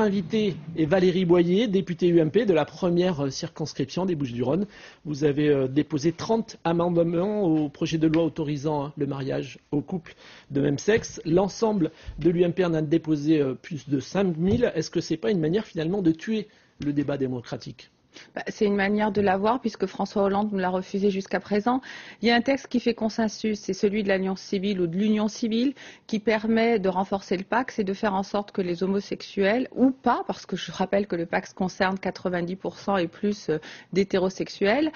Notre invitée est Valérie Boyer, députée UMP de la première circonscription des Bouches-du-Rhône. Vous avez déposé 30 amendements au projet de loi autorisant le mariage aux couples de même sexe. L'ensemble de l'UMP en a déposé plus de 5000. Est-ce que ce n'est pas une manière finalement de tuer le débat démocratique ? C'est une manière de l'avoir puisque François Hollande nous l'a refusé jusqu'à présent. Il y a un texte qui fait consensus, c'est celui de l'alliance civile ou de l'union civile qui permet de renforcer le pacte, c'est de faire en sorte que les homosexuels ou pas, parce que je rappelle que le pacte concerne 90% et plus d'hétérosexuels,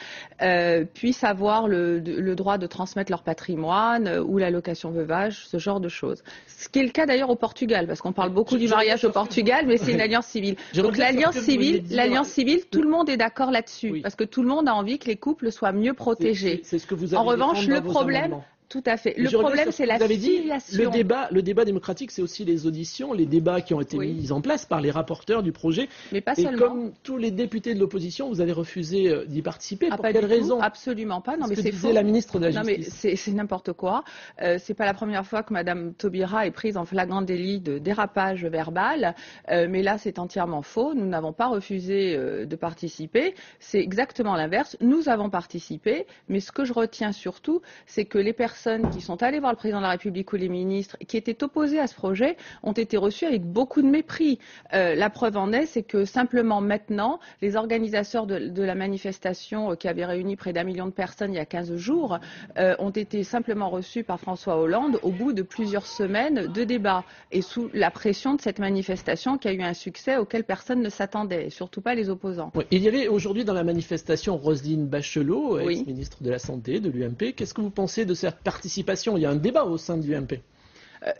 puissent avoir le droit de transmettre leur patrimoine ou l'allocation veuvage, ce genre de choses. Ce qui est le cas d'ailleurs au Portugal, parce qu'on parle beaucoup du mariage au Portugal, mais c'est une alliance civile. Donc l'alliance civile, tout le monde est d'accord là-dessus, parce que tout le monde a envie que les couples soient mieux protégés. C'est ce que vous avez en revanche, le problème... Tout à fait. Le problème, c'est la filiation. Le débat démocratique, c'est aussi les auditions, les débats qui ont été mis en place par les rapporteurs du projet. Mais pas seulement. Et comme tous les députés de l'opposition, vous avez refusé d'y participer. Pour quelle raison ? Absolument pas. Non, mais c'est faux. La ministre de la Justice. Non, mais c'est n'importe quoi. C'est pas la première fois que Madame Taubira est prise en flagrant délit de dérapage verbal. Mais là, c'est entièrement faux. Nous n'avons pas refusé de participer. C'est exactement l'inverse. Nous avons participé. Mais ce que je retiens surtout, c'est que les personnes qui sont allées voir le président de la République ou les ministres qui étaient opposés à ce projet ont été reçus avec beaucoup de mépris. La preuve en est, c'est que simplement maintenant, les organisateurs de la manifestation qui avait réuni près d'1 million de personnes il y a 15 jours ont été simplement reçus par François Hollande au bout de plusieurs semaines de débats et sous la pression de cette manifestation qui a eu un succès auquel personne ne s'attendait, et surtout pas les opposants. Oui, il y avait aujourd'hui dans la manifestation Roselyne Bachelot, ex-ministre de la Santé de l'UMP. Qu'est-ce que vous pensez de cette participation ? Il y a un débat au sein de l'UMP.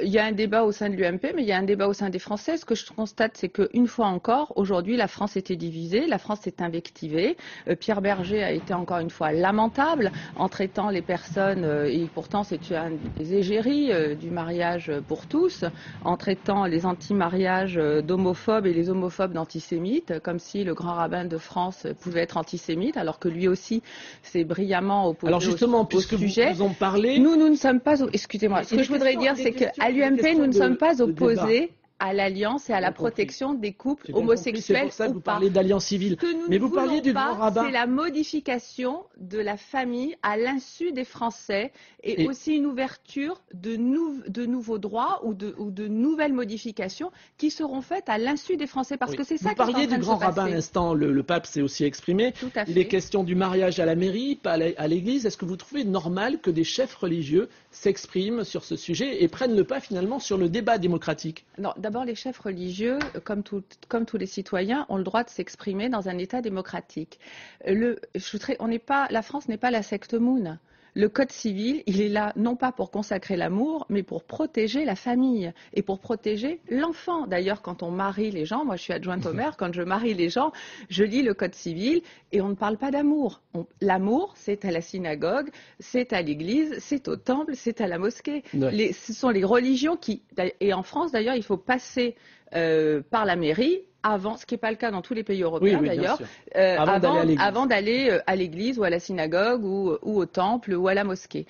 Il y a un débat au sein de l'UMP, mais il y a un débat au sein des Français. Ce que je constate, c'est qu'une fois encore, aujourd'hui, la France était divisée, la France s'est invectivée. Pierre Berger a été encore une fois lamentable en traitant les personnes, et pourtant c'est une des égéries du mariage pour tous, en traitant les anti-mariages d'homophobes et les homophobes d'antisémites, comme si le grand rabbin de France pouvait être antisémite, alors que lui aussi s'est brillamment opposé alors justement, au sujet. Vous en parlez... Nous ne sommes pas... Excusez-moi, ce que je voudrais dire, c'est que à l'UMP, nous ne sommes pas opposés à l'alliance et à la protection des couples homosexuels. C'est pour ça que vous parlez d'alliance civile. Mais vous parliez du grand rabbin. C'est la modification de la famille à l'insu des Français et aussi une ouverture de nouveaux droits ou de nouvelles modifications qui seront faites à l'insu des Français. Parce que c'est ça qui est en train de se passer. Vous parliez du grand rabbin à l'instant, le pape s'est aussi exprimé. Tout à fait. Il est question du mariage à la mairie, pas à l'église. Est-ce que vous trouvez normal que des chefs religieux s'expriment sur ce sujet et prennent le pas finalement sur le débat démocratique ? Non, d'abord, les chefs religieux, comme tous les citoyens, ont le droit de s'exprimer dans un État démocratique. La France n'est pas la secte Moon. Le Code civil, il est là non pas pour consacrer l'amour, mais pour protéger la famille et pour protéger l'enfant. D'ailleurs, quand on marie les gens, moi je suis adjointe au maire, quand je marie les gens, je lis le Code civil et on ne parle pas d'amour. L'amour, c'est à la synagogue, c'est à l'église, c'est au temple, c'est à la mosquée. Ce sont les religions qui... Et en France, d'ailleurs, il faut passer par la mairie avant, ce qui n'est pas le cas dans tous les pays européens d'ailleurs, avant d'aller à l'église ou à la synagogue ou au temple ou à la mosquée.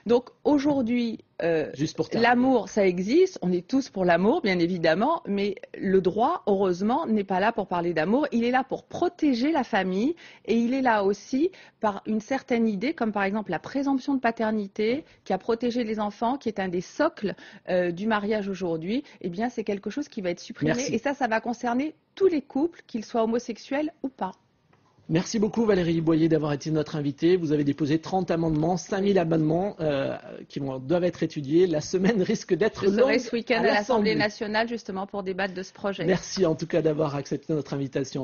Donc aujourd'hui, l'amour, ça existe, on est tous pour l'amour, bien évidemment, mais le droit, heureusement, n'est pas là pour parler d'amour, il est là pour protéger la famille et il est là aussi par une certaine idée, comme par exemple la présomption de paternité qui a protégé les enfants, qui est un des socles du mariage aujourd'hui, eh bien c'est quelque chose qui va être supprimé. Merci. Et ça va concerner tous les couples, qu'ils soient homosexuels ou pas. Merci beaucoup Valérie Boyer d'avoir été notre invitée. Vous avez déposé 30 amendements, 5000 amendements qui doivent être étudiés. La semaine risque d'être longue. Je serai ce week-end à l'Assemblée nationale justement pour débattre de ce projet. Merci en tout cas d'avoir accepté notre invitation.